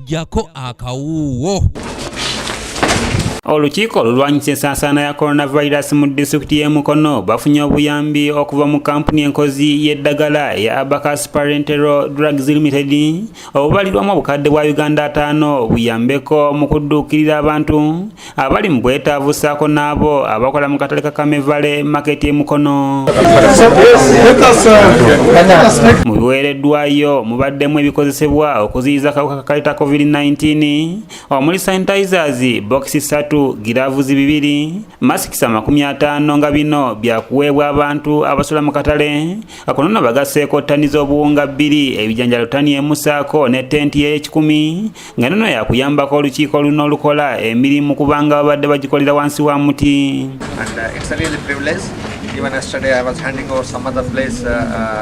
jako akawuwo. Olukiiko olulwanyisa ensaasaana ya coronavirus mu disitulikiti y'e Mukono bafunye obuyambi okuva mu kampuni enkozi y'eddagala ya Abacus Parenteral Drugs Limited obubalirwamu obukadde bwa Uganda 5 buyambeko mu kudduukirira abantu abali mu bwetaavu ssaako n'abo abakola mu katale ka Kamevale market y'e Mukono. Mu biweereddwayo mubaddemu ebikozesebwa okuziyiza akawuka ka kaleta COVID-19 omuli sanitizers box 3, giravuzi 2, masiki 50 nga bino byakuweebwa abantu abasola mu katale. Akonono bagaseeko ttani z'obuwunga 2, ebijanjalo ttani emu ssaako ne tenti y'ekikumi nga nno yakuyambako olukiiko luno olukola emirimu kubanga babadde bagikolera wansi wa muti. It's a really privilege. Even yesterday I was handing over some other place.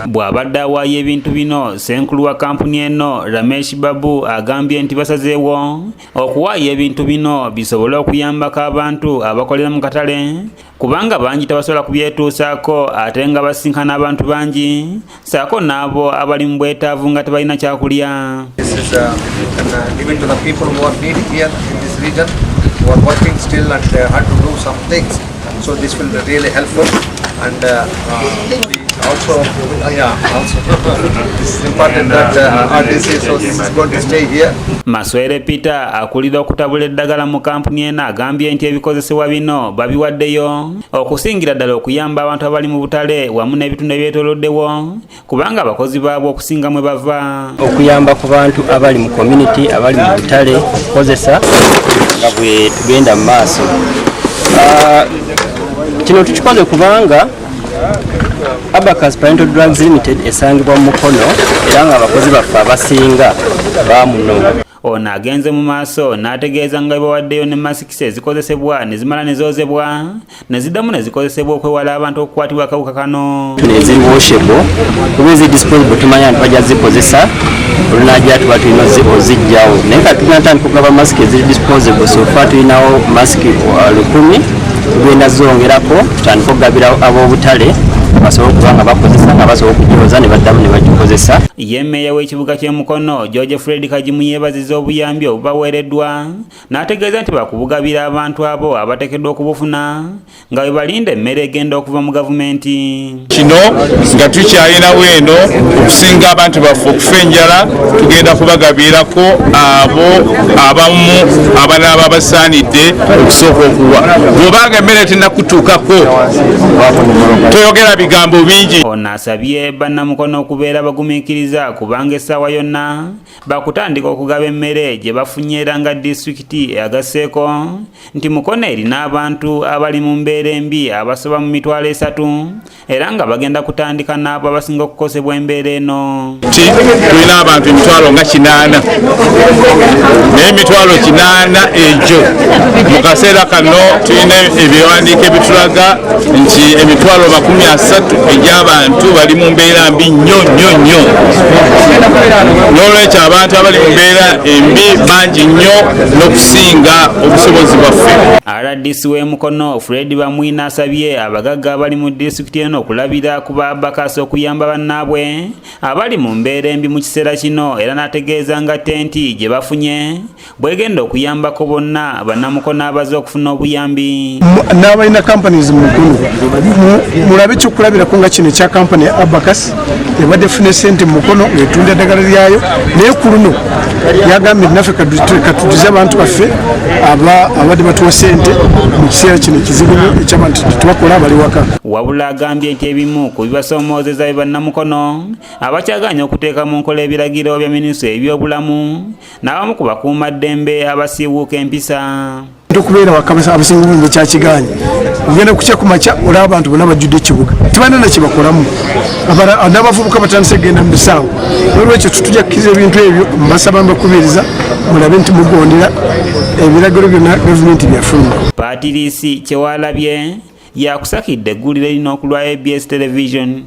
Bw'abadde awaayo ebintu bino senkulu wa kampuni eno Ramesh Babu agambye nti basazeewo okuwaayo ebintu bino bisobole okuyambako abantu abakolera mu katale kubanga bangi tebasobola kubyetuusaako ate nga basinkana abantu bangi ssaako n'abo abali mu bwetaavu nga tebalina kyakulya. This is given to the people who are needy here in this region, who are working still and had to do some things. So this will be really helpful, and also this is important that RDC, so this is going to stay here. Maswere Peter akulira okutabula eddagala mu kampuni eno agambye nti ebikozesebwa bino babiwaddeyo okusingira ddala okuyamba abantu abali mu butale wamu n'ebitundu ebyetooloddewo kubanga abakozi baabwo okusinga mwe bava. Okuyamba ku bantu abali mu community abali mu butale okukozesa nga bwe tugenda mu maaso. Kino tukikoze kubanga Abacus Parenteral Drugs Limited esangibwa mu Mukono era nga abakozi baffe abasinga baamuno. Ono agenze mu maaso n'ategeeza nga bawaddeyo ne masikisi ezikozesebwa ne zimala ne zoozebwa ne ziddamu ne zikozesebwa okwewala abantu okukwatibwa akawuka kano. Eziri washable kuba ezi disposable tumanya nti bajja zikozesa olunajja tuba tulina ozijjawo naye kati tunatandika okugaba masiki eziri disposable so far tulinawo masiki 1000 tugenda zongerako tutandika okugabira ab'obutale basobola okuba nga bakozesa nga basobola okugyoza ne baddamu ne bagikozesa. Ye mmeeya w'ekibuga ky'e Mukono George Fred Kajimu yeebazizza obuyambi obubaweereddwa n'ategeeza nti bakubugabira abantu abo abateekeddwa okubufuna nga bwe balinda emmere egenda okuva mu gavumenti. Kino nga tukyalinawo eno okusinga abantu baffe okufa enjala tugenda kubagabirako abo abamu abanaaba basaanidde okusooka okuwa. Bw'obanga emmere tennakutuukako toyogera bigambo bingi. Ono asabye bannamukono okubeera bagumiikiriza kubanga essaawa yonna bakutandika okugaba emmere gye bafunye era nga disitulikiti eyagasseeko nti Mukono erina abantu abali mu mbeera embi abasoba mu 300 era nga bagenda kutandika n'abo abasinga okukosebwa embeera eno. Tulina abantu 80 naye 80 egyo mu kaseera kano tulina ebiwandiiko ebitulaga nti 30 egy'abantu bali mu mbeera mbi nnyo. N'olwekyo abantu abali mu mbeera embi bangi nnyo n'okusinga obusobozi bwaffe. RDC w'e Mukono Fred Bamwina asabye abagagga abali mu disitulikiti eno okulabira ku ba Abacus okuyamba bannaabwe abali mu mbeera embi mu kiseera kino era n'ategeeza nga tenti gye bafunye bwegenda okuyambako bonna bannamukono abaze okufuna obuyambi. N'abalina companies mu Mukono mulabe kyokulabirako nga kino ekya kampani ya Abacus ebadde efuna ssente mu Mukono etunda eddagala lyayo naye ku luno yagambye naffe katujuze abantu baffe abadde batuwa ssente mu kiseera kino ekizibu eky'abantu tubakola abali waka. Wabula agambye nti ebimu ku bibasoomozeza be bannamukono abakyaganya okuteeka mu nkola ebiragiro bya minisitule ebyobulamu n'abamu ku bakuumaddembe abasiiwuuka empisa. Okubeera wakamasa abasinga mu kyakiganye ugenda kucya ku makya olaba abantu bonna bajjudde ekibuga tebana na kibakolamu n'abavubuka batandise genda mu bisaawo. Olwekyo tutujja kukkiriza ebintu ebyo mbasaba mbakubiriza mulabe nti mugondera ebiragiro byonna gavumenti byafuluma. Patrice Kyewalabye yakusakidde eggulire lino okulwa ABS Television.